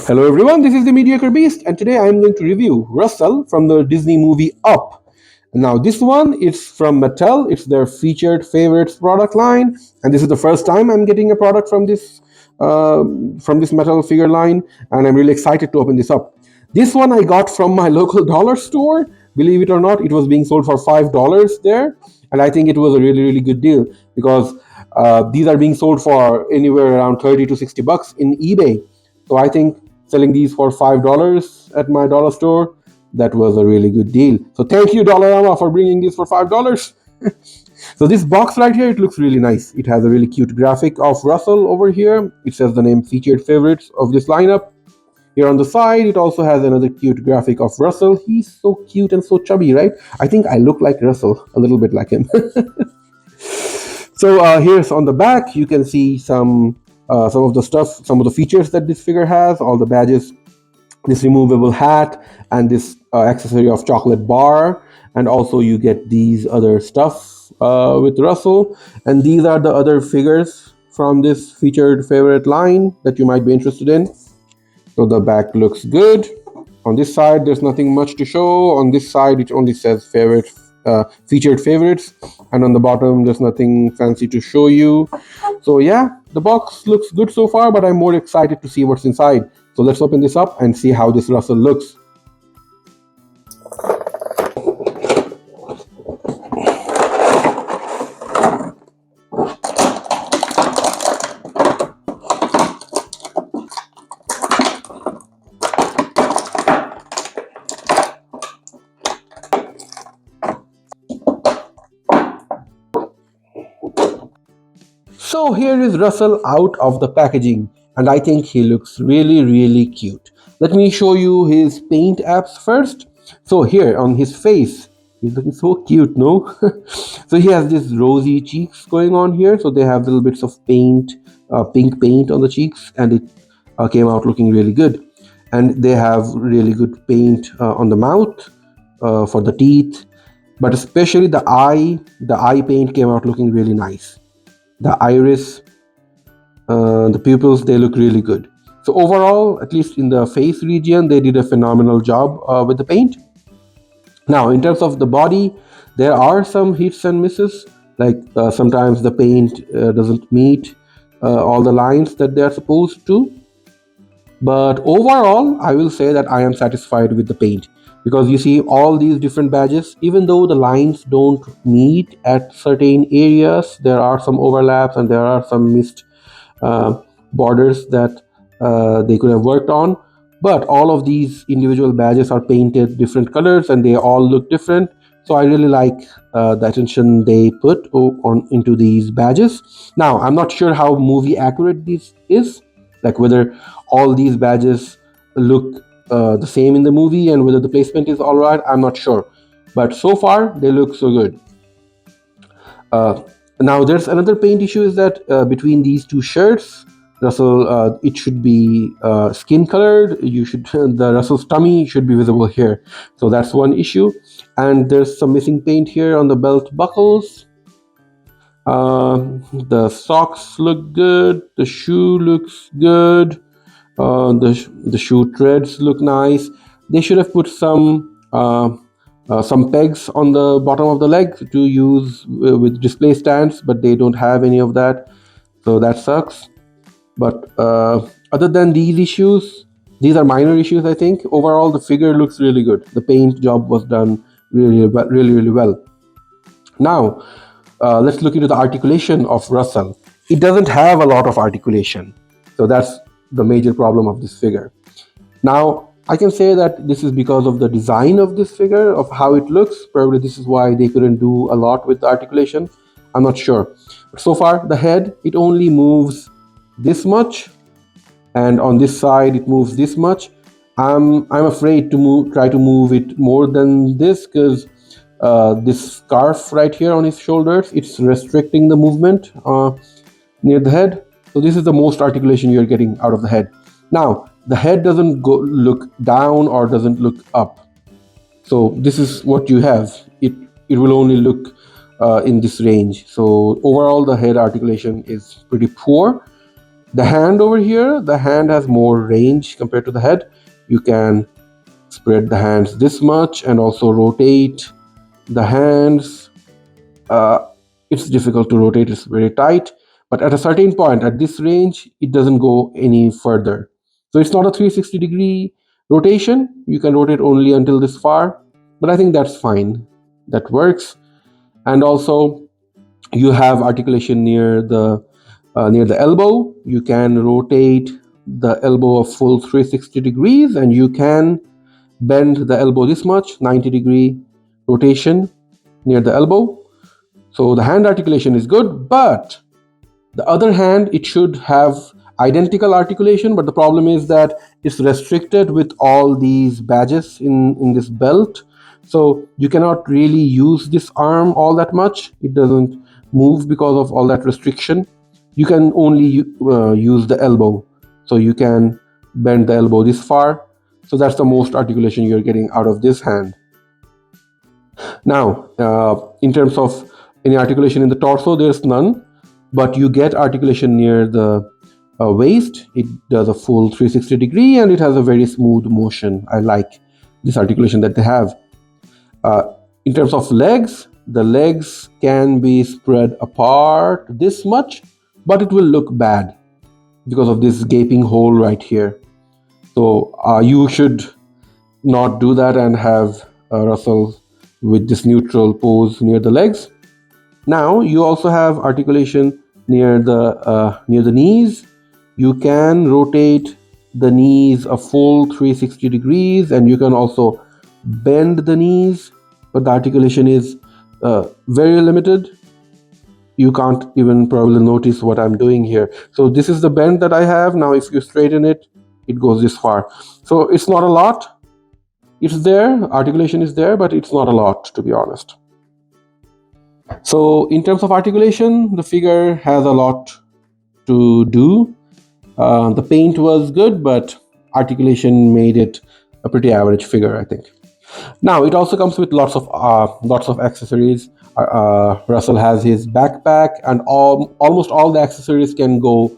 Hello everyone, this is the Mediocre Beast, and today I am going to review Russell from the Disney movie Up. Now this one is from Mattel. It's their featured favorites product line, and this is the first time I'm getting a product from this Mattel figure line, and I'm really excited to open this up. This one I got from my local dollar store. Believe it or not, it was being sold for $5 there, and I think it was a really good deal because these are being sold for anywhere around 30 to $60 in eBay. So I think selling these for $5 at my dollar store, that was a really good deal. So thank you, Dollarama, for bringing this for $5. So this box right here, it looks really nice. It has a really cute graphic of Russell over here. It says the name Featured Favorites of this lineup. Here on the side, it also has another cute graphic of Russell. He's so cute and so chubby, right? I think I look like Russell, a little bit like him. So here's on the back, you can see some of the stuff, some of the features that this figure has, all the badges, this removable hat, and this accessory of chocolate bar, and also you get these other stuff with Russell, and these are the other figures from this featured favorite line that you might be interested in. So the back looks good. On this side, there's nothing much to show. On this side, it only says featured favorites, and on the bottom there's nothing fancy to show you. So yeah, the box looks good so far, but I'm more excited to see what's inside. So let's open this up and see how this Russell looks. So here is Russell out of the packaging, and I think he looks really cute. Let me show you his paint apps first. So here on his face, he's looking so cute, no? So he has this rosy cheeks going on here. So they have little bits of paint, pink paint on the cheeks, and it came out looking really good. And they have really good paint on the mouth, for the teeth, but especially the eye paint came out looking really nice. The iris, the pupils, they look really good. So overall, at least in the face region, they did a phenomenal job with the paint. Now, in terms of the body, there are some hits and misses. Like sometimes the paint doesn't meet all the lines that they are supposed to. But overall, I will say that I am satisfied with the paint, because you see all these different badges, even though the lines don't meet at certain areas, there are some overlaps and there are some missed borders that they could have worked on. But all of these individual badges are painted different colors and they all look different. So I really like the attention they put into these badges. Now, I'm not sure how movie accurate this is, like whether all these badges look the same in the movie and whether the placement is all right. I'm not sure, but so far they look so good. Now there's another paint issue, is that between these two shirts, Russell, it should be skin colored. The Russell's tummy should be visible here, so that's one issue. And there's some missing paint here on the belt buckles. The socks look good. The shoe looks good. The shoe treads look nice. They should have put some pegs on the bottom of the leg to use with display stands, but they don't have any of that, so that sucks. But other than these issues, these are minor issues, I think. Overall, the figure looks really good. The paint job was done really well. Now, let's look into the articulation of Russell. It doesn't have a lot of articulation, so that's the major problem of this figure. Now, I can say that this is because of the design of this figure, of how it looks. Probably this is why they couldn't do a lot with the articulation. I'm not sure. But so far, the head, it only moves this much, and on this side, it moves this much. I'm afraid to try to move it more than this, because this scarf right here on his shoulders, it's restricting the movement near the head. So this is the most articulation you're getting out of the head. Now, the head doesn't look down or doesn't look up. So this is what you have. It will only look in this range. So overall, the head articulation is pretty poor. The hand over here, the hand has more range compared to the head. You can spread the hands this much and also rotate the hands. It's difficult to rotate, it's very tight, but at a certain point, at this range, it doesn't go any further. So it's not a 360-degree rotation. You can rotate only until this far, but I think that's fine. That works. And also, you have articulation near the elbow. You can rotate the elbow a full 360 degrees, and you can bend the elbow this much, 90-degree rotation near the elbow. So the hand articulation is good, but the other hand, it should have identical articulation, but the problem is that it's restricted with all these badges in this belt. So you cannot really use this arm all that much. It doesn't move because of all that restriction. You can only use the elbow. So you can bend the elbow this far. So that's the most articulation you're getting out of this hand. Now, in terms of any articulation in the torso, there's none, but you get articulation near the waist. It does a full 360 degree and it has a very smooth motion. I like this articulation that they have. In terms of legs, the legs can be spread apart this much, but it will look bad because of this gaping hole right here. So you should not do that and have Russell with this neutral pose near the legs. Now you also have articulation near the knees. You can rotate the knees a full 360 degrees, and you can also bend the knees, but the articulation is very limited. You can't even probably notice what I'm doing here. So this is the bend that I have. Now if you straighten it, it goes this far. So it's not a lot. It's there, articulation is there, but it's not a lot, to be honest. So in terms of articulation, the figure has a lot to do. The paint was good, but articulation made it a pretty average figure, I think. Now it also comes with lots of accessories. Russell has his backpack, and almost all the accessories can go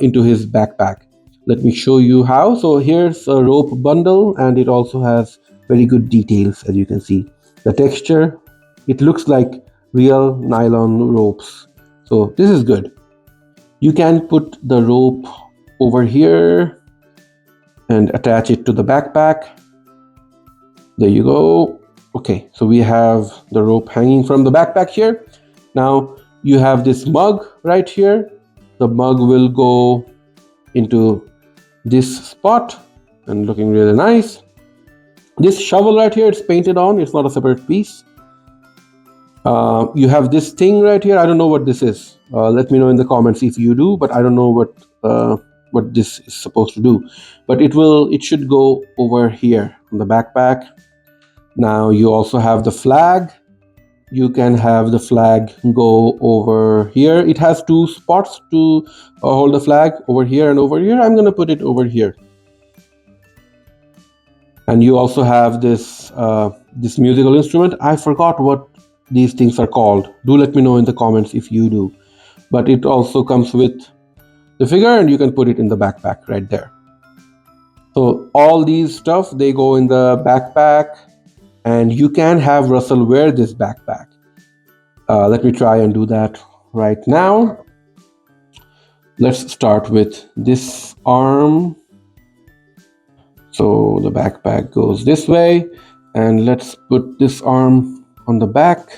into his backpack. Let me show you how. So here's a rope bundle, and it also has very good details, as you can see. The texture, it looks like real nylon ropes. So this is good. You can put the rope over here and attach it to the backpack. There you go. Okay, so we have the rope hanging from the backpack here. Now you have this mug right here. The mug will go into this spot and looking really nice. This shovel right here, it's painted on, it's not a separate piece. You have this thing right here. I don't know what this is. Let me know in the comments if you do, but I don't know what this is supposed to do. But it should go over here on the backpack. Now you also have the flag. You can have the flag go over here. It has two spots to hold the flag, over here and over here. I'm going to put it over here. And you also have this this musical instrument. I forgot what these things are called. Do let me know in the comments if you do. But it also comes with the figure, and you can put it in the backpack right there. So all these stuff, they go in the backpack, and you can have Russell wear this backpack. Let me try and do that right now. Let's start with this arm. So the backpack goes this way, and let's put this arm on the back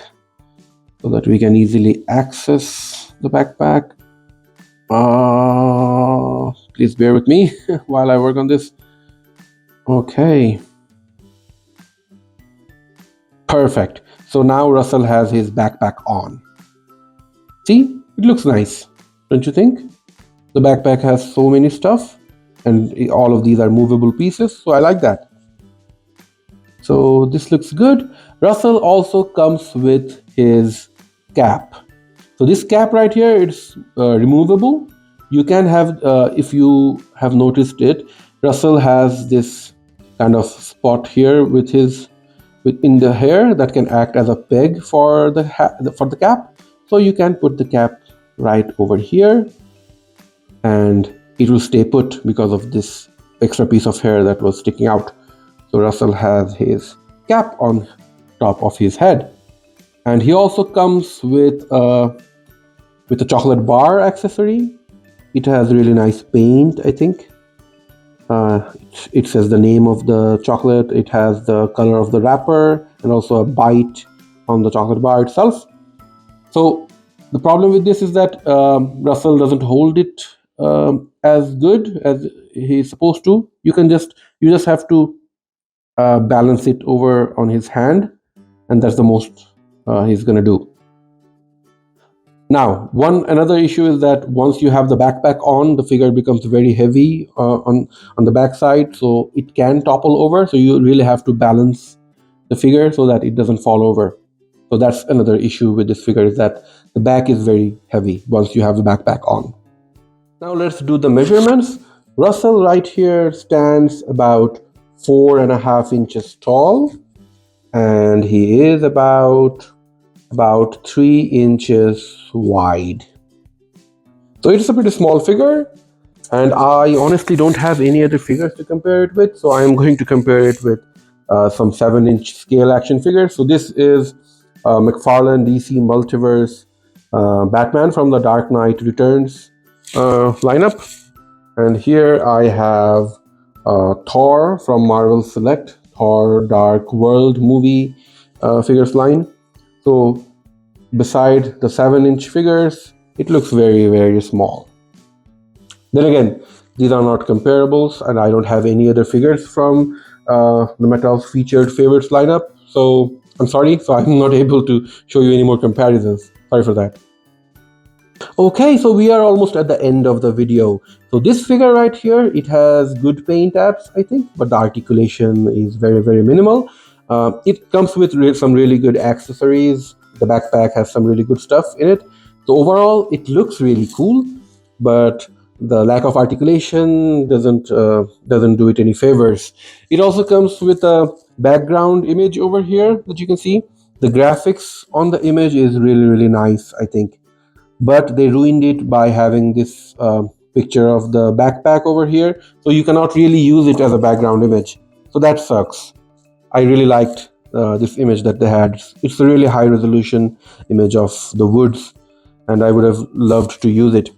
so that we can easily access the backpack. Please bear with me while I work on this. Okay. Perfect. So now Russell has his backpack on. See, it looks nice, don't you think? The backpack has so many stuff, and all of these are movable pieces, so I like that. So this looks good. Russell also comes with his cap. So this cap right here, it's removable. You can have, if you have noticed it, Russell has this kind of spot here in the hair that can act as a peg for the cap. So you can put the cap right over here. and it will stay put because of this extra piece of hair that was sticking out. So Russell has his cap on top of his head, and he also comes with a chocolate bar accessory. It has really nice paint, I think. It says the name of the chocolate. It has the color of the wrapper and also a bite on the chocolate bar itself. So the problem with this is that Russell doesn't hold it as good as he's supposed to. You just have to balance it over on his hand, and that's the most he's gonna do. Now, another issue is that once you have the backpack on, the figure becomes very heavy on the backside, so it can topple over. So you really have to balance the figure so that it doesn't fall over. So that's another issue with this figure, is that the back is very heavy once you have the backpack on. Now let's do the measurements. Russell right here stands about 4.5 inches tall, and he is about 3 inches wide. So it's a pretty small figure, and I honestly don't have any other figures to compare it with, so I'm going to compare it with some 7-inch scale action figures. So this is McFarlane DC Multiverse Batman from the Dark Knight Returns lineup, and here I have Thor from Marvel Select, Thor Dark World movie figures line. So beside the 7-inch figures, it looks very, very small. Then again, these are not comparables, and I don't have any other figures from the Mattel's Featured Favorites lineup. So I'm sorry, so I'm not able to show you any more comparisons. Sorry for that. Okay, so we are almost at the end of the video. So this figure right here, it has good paint apps, I think, but the articulation is very, very minimal. It comes with some really good accessories. The backpack has some really good stuff in it. So overall, it looks really cool, but the lack of articulation doesn't do it any favors. It also comes with a background image over here that you can see. The graphics on the image is really, really nice, I think, but they ruined it by having this picture of the backpack over here, so you cannot really use it as a background image. So that sucks. I really liked this image that they had. It's a really high resolution image of the woods, and I would have loved to use it.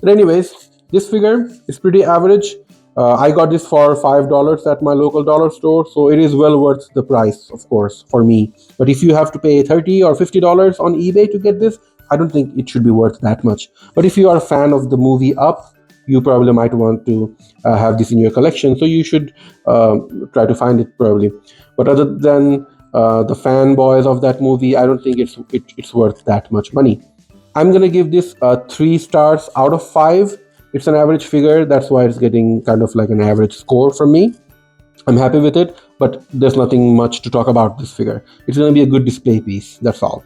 But anyways, this figure is pretty average. I got this for $5 at my local dollar store, so it is well worth the price, of course, for me. But if you have to pay $30 or $50 on eBay to get this, I don't think it should be worth that much. But if you are a fan of the movie Up, you probably might want to have this in your collection, so you should try to find it probably. But other than the fanboys of that movie, I don't think it's worth that much money. I'm gonna give this 3 stars out of 5. It's an average figure, that's why it's getting kind of like an average score from me. I'm happy with it, but there's nothing much to talk about this figure. It's gonna be a good display piece, that's all.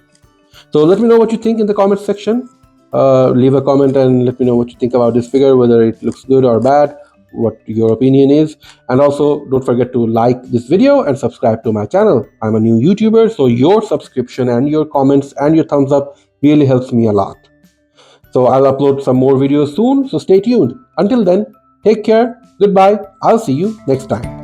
So let me know what you think in the comment section. Leave a comment and let me know what you think about this figure, whether it looks good or bad, what your opinion is. And also don't forget to like this video and subscribe to my channel. I'm a new YouTuber, so your subscription and your comments and your thumbs up really helps me a lot. So I'll upload some more videos soon, so stay tuned. Until then, take care, goodbye, I'll see you next time.